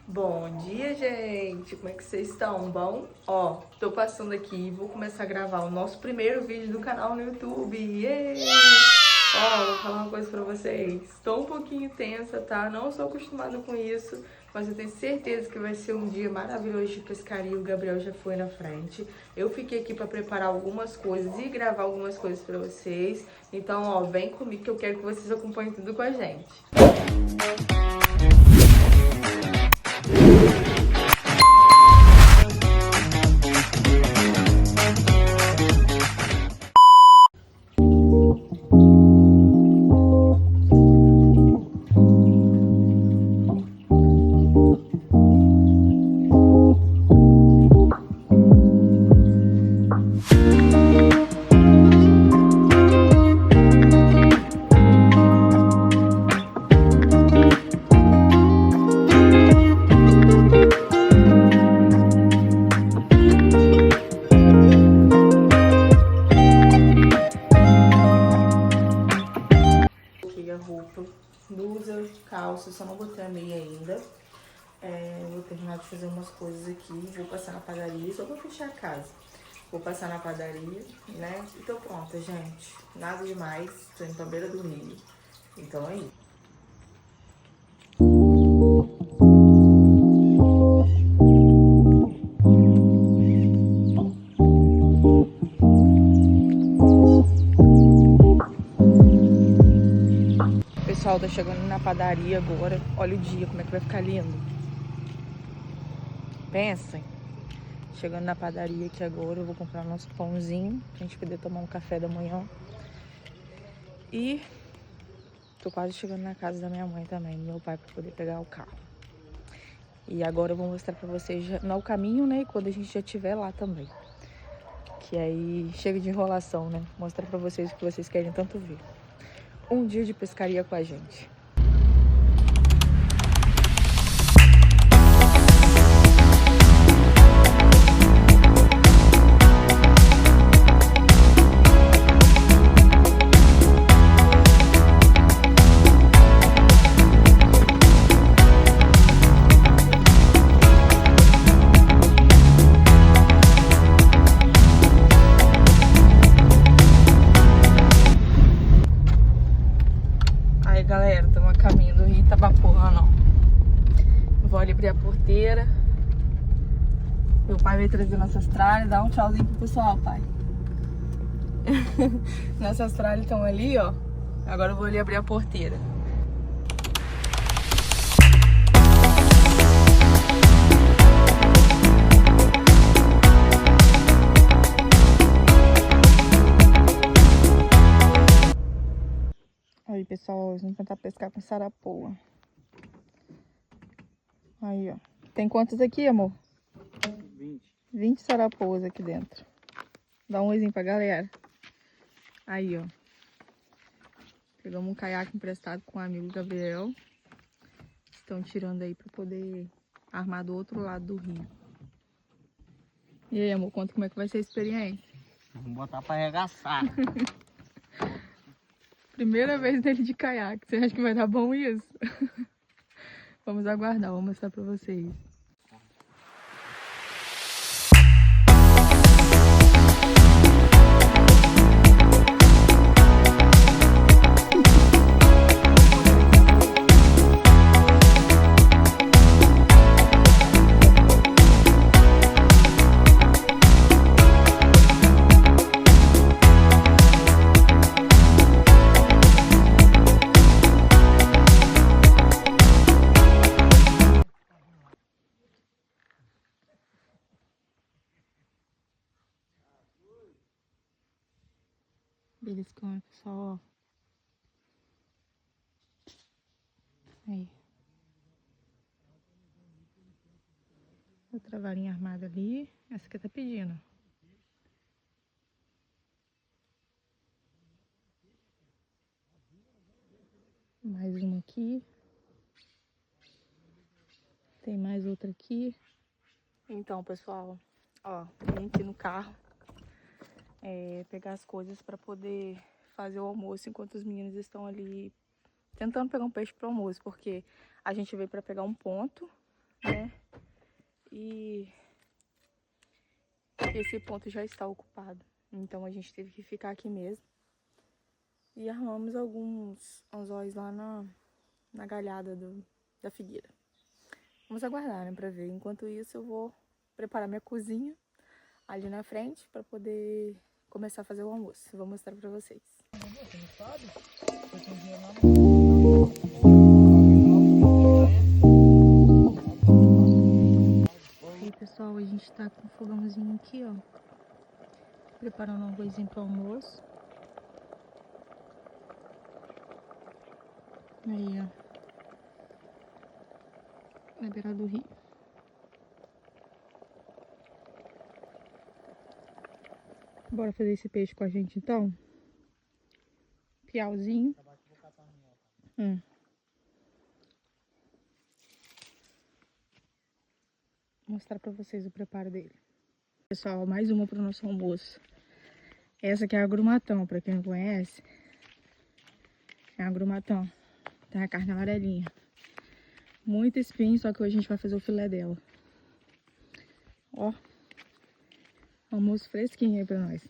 Bom dia, gente! Como é que vocês estão? Bom? Ó, tô passando aqui e vou começar a gravar o nosso primeiro vídeo do canal no YouTube. Yeah! Ó, vou falar uma coisa pra vocês. Tô um pouquinho tensa, tá? Não sou acostumada com isso, mas eu tenho certeza que vai ser um dia maravilhoso de pescaria. O Gabriel já foi na frente. Eu fiquei aqui pra preparar algumas coisas e gravar algumas coisas pra vocês. Então, ó, vem comigo que eu quero que vocês acompanhem tudo com a gente. A roupa, blusa, calça, só não botei a meia ainda. Vou terminar de fazer umas coisas aqui, vou passar na padaria, só pra fechar a casa. Vou passar na padaria, né? E tô pronta, gente. Nada demais, tô indo pra beira do rio. Então é isso. Pessoal, tá chegando na padaria agora. Olha o dia, como é que vai ficar lindo. Pensem. Chegando na padaria aqui agora, eu vou comprar nosso pãozinho pra gente poder tomar um café da manhã. E tô quase chegando na casa da minha mãe também, do meu pai, pra poder pegar o carro. E agora eu vou mostrar pra vocês no caminho, né? E quando a gente já estiver lá também. Que aí chega de enrolação, né? Mostrar pra vocês o que vocês querem tanto ver. Um dia de pescaria com a gente. Aí, galera, estamos a caminho do Rio Itabapoana, ó. Vou ali abrir a porteira. Meu pai veio trazer nossas tralhas. Dá um tchauzinho pro pessoal, pai. Nossas tralhas estão ali, ó. Agora eu vou ali abrir a porteira. Aí, pessoal, vamos tentar pescar com sarapoa. Aí, ó. Tem quantos aqui, amor? 20 sarapoas aqui dentro. Dá um oizinho pra galera. Aí, ó. Pegamos um caiaque emprestado com o amigo Gabriel. Estão tirando aí pra poder armar do outro lado do rio. E aí, amor, conta como é que vai ser a experiência. Vamos botar pra arregaçar. Primeira vez dele de caiaque. Você acha que vai dar bom isso? Vamos aguardar, vou mostrar pra vocês. Beliscão, pessoal, ó. Aí. Outra varinha armada ali. Essa que tá pedindo. Mais uma aqui. Tem mais outra aqui. Então, pessoal, ó, vim aqui no carro pegar as coisas pra poder fazer o almoço enquanto os meninos estão ali tentando pegar um peixe pro almoço, porque a gente veio pra pegar um ponto, né? E esse ponto já está ocupado. Então a gente teve que ficar aqui mesmo. E arrumamos alguns anzóis lá na galhada da figueira. Vamos aguardar, né, pra ver. Enquanto isso, eu vou preparar minha cozinha ali na frente pra poder começar a fazer o almoço. Vou mostrar pra vocês. E aí, pessoal, a gente tá com o fogãozinho aqui, ó. Preparando um arrozinho pro almoço. Aí, ó. Na beira do rio. Bora fazer esse peixe com a gente, então? Piauzinho. Vou mostrar pra vocês o preparo dele. Pessoal, mais uma pro nosso almoço. Essa aqui é a agrumatão, pra quem não conhece. É a agrumatão. Tem a carne amarelinha. Muito espinho, só que hoje a gente vai fazer o filé dela. Ó. Almoço fresquinho aí pra nós.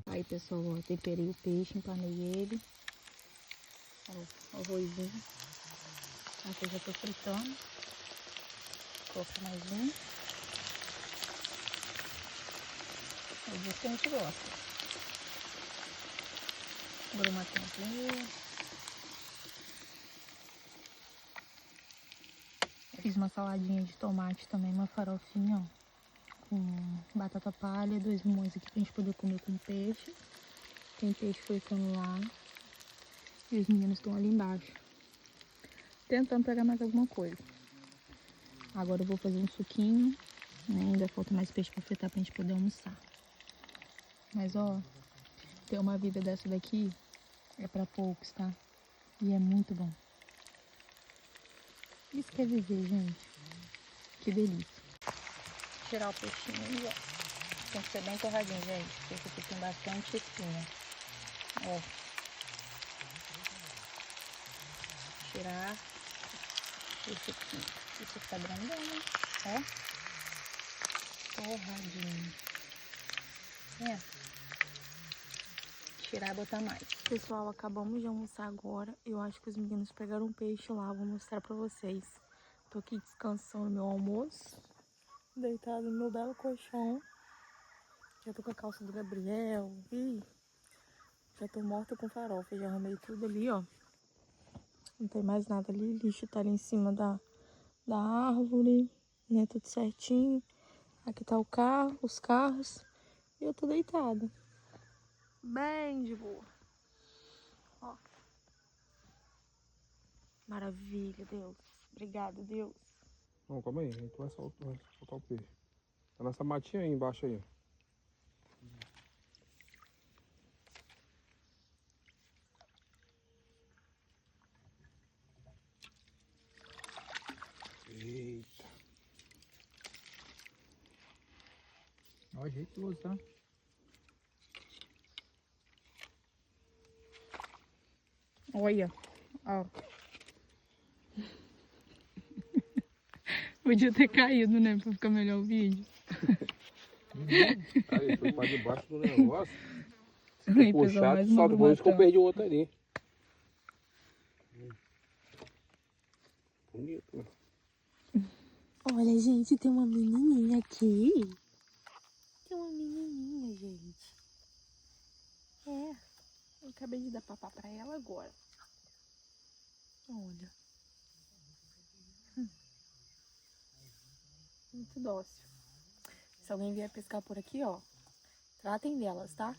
Aí, pessoal, ó, temperei o peixe, empanei ele. Ó, o arrozinho. Aqui eu já tô fritando. Vou colocar mais um. Eu vou que a gente gosta. Agrumatãozinho. Fiz uma saladinha de tomate também, uma farofinha, ó. Com batata palha, 2 limões aqui pra gente poder comer com peixe. Tem peixe fritando lá. E os meninos estão ali embaixo. Tentando pegar mais alguma coisa. Agora eu vou fazer um suquinho, né? Ainda falta mais peixe pra fritar pra gente poder almoçar. Mas ó, ter uma vida dessa daqui é pra poucos, tá? E é muito bom. Isso que é viver, gente. Que delícia. Tirar o peixinho aí, ó. Tem que ser bem torradinho, gente. Porque esse aqui tem bastante espinha. Ó. Tirar esse aqui. Esse aqui tá grandão, né? Ó. Torradinho. É. Tirar e botar mais. Pessoal, acabamos de almoçar agora. Eu acho que os meninos pegaram um peixe lá. Vou mostrar pra vocês. Tô aqui descansando meu almoço. Deitado no meu belo colchão. Já tô com a calça do Gabriel. Ih, já tô morta com farofa. Já arrumei tudo ali, ó. Não tem mais nada ali. O lixo tá ali em cima da árvore, né? Tudo certinho. Aqui tá o carro, os carros. E eu tô deitada. Bem de boa. Ó. Maravilha, Deus. Obrigada, Deus. Não, calma aí, a gente vai soltar o peixe. Tá nessa matinha aí embaixo aí. Eita. Ó, jeitoso, tá? Olha, ó. Podia ter caído, né? Pra ficar melhor o vídeo. Aí, foi pra debaixo do negócio. Aí, pessoal, Puxado, mais uma solta. Por isso que eu agrumatão. perdi o outro ali. Bonito, né? Olha, gente, tem uma menininha aqui. Tem uma menininha, gente. É. Eu acabei de dar papá pra ela agora. Olha. Muito dócil. Se alguém vier pescar por aqui, ó, Tratem delas, tá?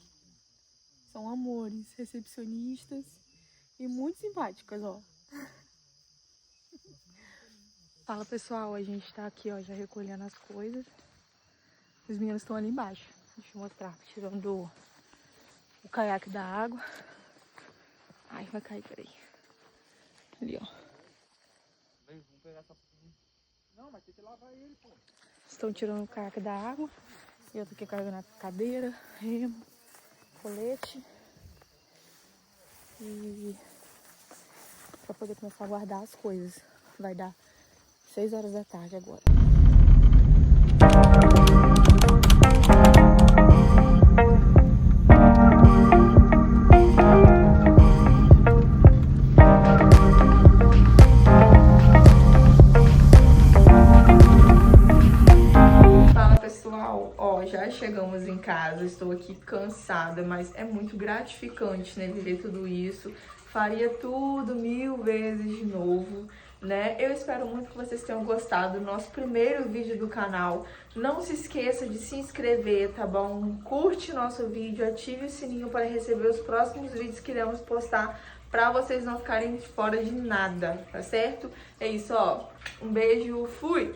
São amores, recepcionistas e muito simpáticas, ó. Fala, pessoal, a gente tá aqui, ó, já recolhendo as coisas. Os meninos estão ali embaixo. Deixa eu mostrar, tirando o caiaque da água. Ai, vai cair, peraí. Ali, ó. Vamos pegar essa... Não, mas tem que lavar ele, pô. Estão tirando o caiaque da água. E eu tô aqui carregando a cadeira, remo, colete. E pra poder começar a guardar as coisas. Vai dar 6 horas da tarde agora. Fala, pessoal, ó, já chegamos em casa, estou aqui cansada, mas é muito gratificante, né, viver tudo isso. Faria tudo 1000 vezes de novo, né? Eu espero muito que vocês tenham gostado do nosso primeiro vídeo do canal. Não se esqueça de se inscrever, tá bom? Curte nosso vídeo, ative o sininho para receber os próximos vídeos que iremos postar, para vocês não ficarem fora de nada, tá certo? É isso, ó. Um beijo, fui!